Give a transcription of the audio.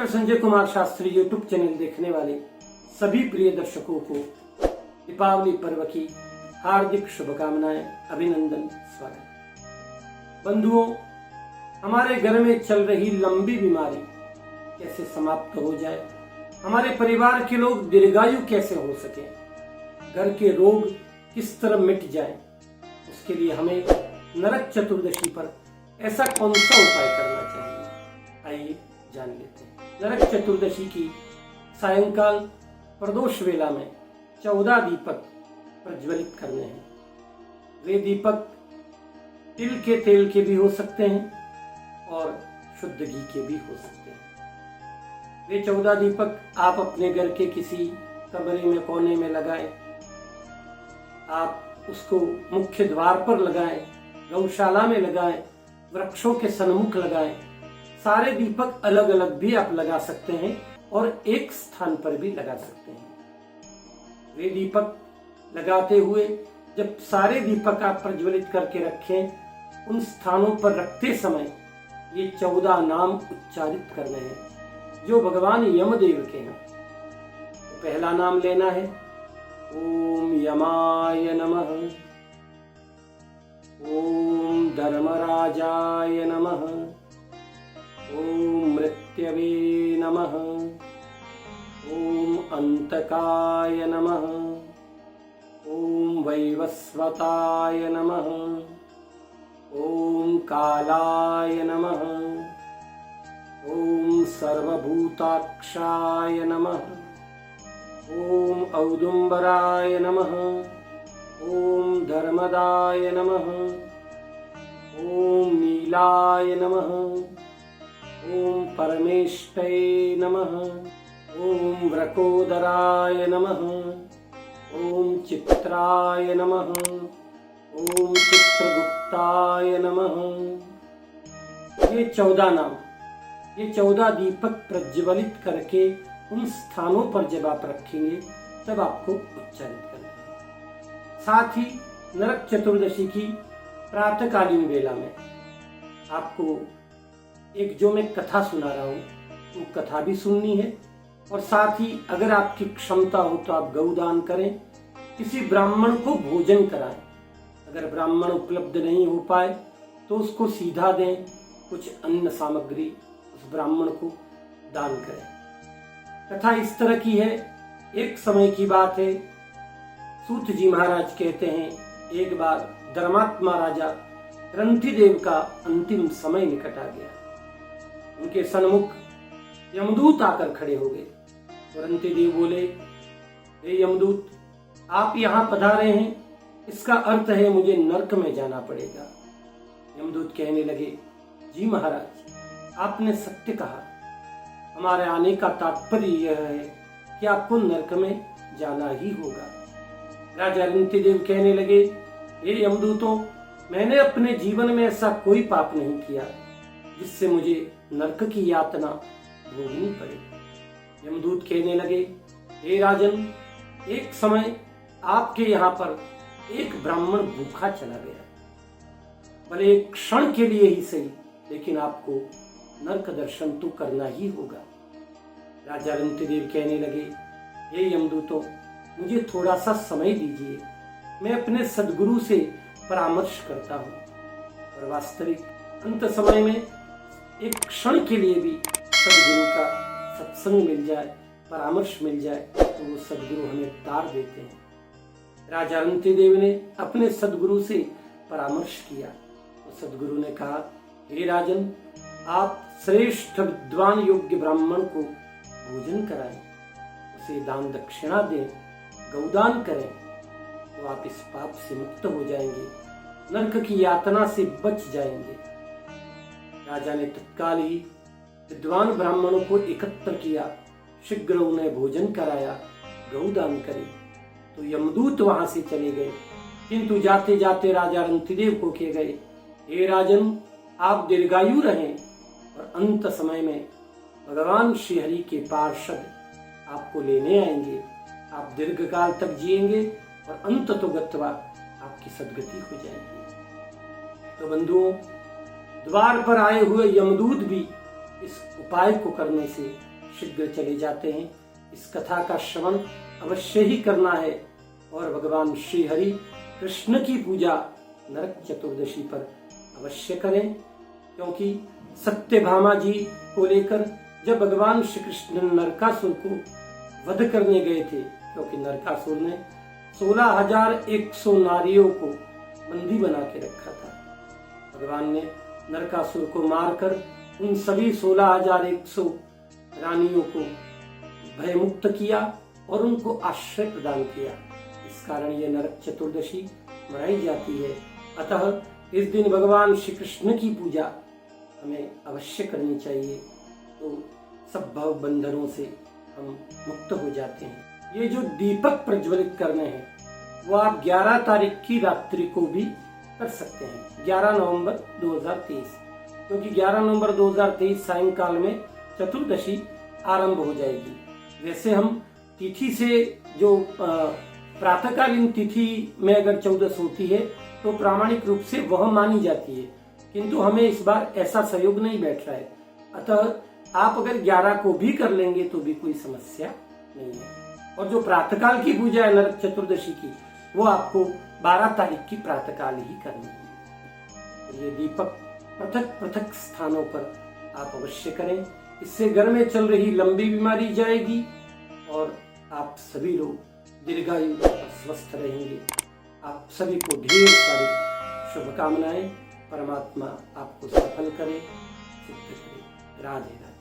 Doctor Sanjay Kumar Shastri YouTube channel देखने वाले सभी प्रिय दर्शकों को दीपावली पर्व की हार्दिक शुभकामनाएं, अभिनंदन, स्वागत। बंधुओं, हमारे घर में चल रही लंबी बीमारी कैसे समाप्त हो जाए, हमारे परिवार के लोग दीर्घायु कैसे हो सके, घर के रोग किस तरह मिट जाए, उसके लिए हमें नरक चतुर्दशी पर ऐसा कौन सा उपाय करना चाहिए, आइए जान लेते हैं। नरक चतुर्दशी की सायंकाल प्रदोष वेला में 14 दीपक प्रज्वलित करने हैं। वे दीपक तिल के तेल के भी हो सकते हैं और शुद्ध घी के भी हो सकते हैं। वे 14 दीपक आप अपने घर के किसी कमरे में कोने में लगाएं। आप उसको मुख्य द्वार पर लगाएं, गौशाला में लगाएं, वृक्षों के सन्मुख लगाएं। सारे दीपक अलग अलग भी आप लगा सकते हैं और एक स्थान पर भी लगा सकते हैं। वे दीपक लगाते हुए जब सारे दीपक आप प्रज्वलित करके रखें, उन स्थानों पर रखते समय ये 14 नाम उच्चारित करने हैं जो भगवान यमदेव के हैं। तो पहला नाम लेना है ओम यमाय नमः, ओम धर्मराजाय नमः, ओम मृत्यवे नमः, ओम अंतकाय नमः, ओम वैवस्वताय नमः, ओम कालाय नमः, ओम सर्वभूताक्षाय नमः, ओम औदुंबराय नमः, ओम धर्मदाय नमः, ओम नीलाय नमः, ओम परमेष्टये नमः, ओम व्रकोदराय नमः, ओम चित्राय नमः, ओम चित्रगुप्ताय नमः। ये 14 नाम, ये 14 दीपक प्रज्वलित करके उन स्थानों पर जब आप रखेंगे तब आपको उच्चारित करना है। साथ ही नरक चतुर्दशी की प्रातःकालीन वेला में आपको एक जो मैं कथा सुना रहा हूँ वो कथा भी सुननी है, और साथ ही अगर आपकी क्षमता हो तो आप गौदान करें, किसी ब्राह्मण को भोजन कराएं। अगर ब्राह्मण उपलब्ध नहीं हो पाए तो उसको सीधा दें, कुछ अन्न सामग्री उस ब्राह्मण को दान करें। कथा इस तरह की है। एक समय की बात है, सूत जी महाराज कहते हैं, एक बार धर्मात्मा राजा रंतिदेव का अंतिम समय निकट आ गया। उनके सन्मुख यमदूत आकर खड़े हो गए। रंतिदेव बोले, हे यमदूत, आप यहाँ पधारे हैं, इसका अर्थ है मुझे नरक में जाना पड़ेगा। यमदूत कहने लगे, जी महाराज, आपने सत्य कहा। हमारे आने का तात्पर्य यह है कि आपको नरक में जाना ही होगा। राजा रंतिदेव कहने लगे, हे यमदूतों, मैंने अपने जीवन में ऐसा कोई पाप नहीं किया जिससे मुझे नरक की यातना भोगनी पड़े। यमदूत कहने लगे, हे राजन, एक समय आपके यहाँ पर एक ब्राह्मण भूखा चला गया। भले एक क्षण के लिए ही सही, लेकिन आपको नरक दर्शन तो करना ही होगा। राजा रंतिदेव कहने लगे, हे यमदूतों, मुझे थोड़ा सा समय दीजिए, मैं अपने सद्गुरु से परामर्श करता हूँ। और वास्तविक अंत समय में एक क्षण के लिए भी सद्गुरु का सत्संग मिल जाए, परामर्श मिल जाए, तो वो सद्गुरु हमें तार देते हैं। राजा रंतिदेव ने अपने सद्गुरु से परामर्श किया। तो सद्गुरु ने कहा, हे राजन, आप श्रेष्ठ विद्वान योग्य ब्राह्मण को भोजन कराएं, उसे दान दक्षिणा दें, गौदान करें, तो आप इस पाप से मुक्त हो जाएंगे, नरक की यातना से बच जाएंगे। राजा ने तत्काल ही विद्वान ब्राह्मणों को एकत्र किया, शीघ्र उन्हें भोजन कराया, गौदान करी। तो यमदूत वहां से चले गए, किंतु जाते जाते राजा रंतिदेव को कह गए, हे राजन, आप दीर्घायु रहें और अंत समय में भगवान श्री हरि के पार्षद आपको लेने आएंगे, आप दीर्घकाल तक जिएंगे और अंत तो गत्वा आपकी सद्गति हो जाएगी। तो बंधुओं, द्वार पर आए हुए यमदूत भी इस उपाय को करने से शीघ्र चले जाते हैं। इस कथा का श्रवण अवश्य ही करना है और भगवान श्री हरि कृष्ण की पूजा नरक चतुर्दशी पर अवश्य करें, क्योंकि सत्यभामा जी को लेकर जब भगवान श्री कृष्ण नरकासुर को वध करने गए थे, क्योंकि नरकासुर ने 16,100 नारियों को बंदी बना के रखा था। भगवान ने नरकासुर को मारकर उन सभी 16,100 रानियों को भयमुक्त किया और उनको आश्रय प्रदान किया। इस कारण ये नरक चतुर्दशी मनाई जाती है। अतः इस दिन भगवान श्री कृष्ण की पूजा हमें अवश्य करनी चाहिए, तो सब भव बंधनों से हम मुक्त हो जाते हैं। ये जो दीपक प्रज्वलित करने हैं वो आप 11 तारीख की रात्रि को भी कर सकते हैं, 11 नवंबर 2023, क्योंकि 11 नवंबर 2023 सायंकाल में चतुर्दशी आरंभ हो जाएगी। वैसे हम तिथि से जो प्रातःकालीन तिथि में अगर 14 होती है तो प्रामाणिक रूप से वह मानी जाती है, किंतु हमें इस बार ऐसा सहयोग नहीं बैठ रहा है। अतः आप अगर 11 को भी कर लेंगे तो भी कोई समस्या नहीं है। और जो प्रातःकाल की पूजा है नरक चतुर्दशी की, वो आपको 12 तारीख की प्रातःकाल ही करनी है। ये दीपक पृथक पृथक स्थानों पर आप अवश्य करें। इससे घर में चल रही लंबी बीमारी जाएगी और आप सभी लोग दीर्घायु और स्वस्थ रहेंगे। आप सभी को ढेर सारी शुभकामनाएं। परमात्मा आपको सफल करे, सिद्ध करे। राधे राधे।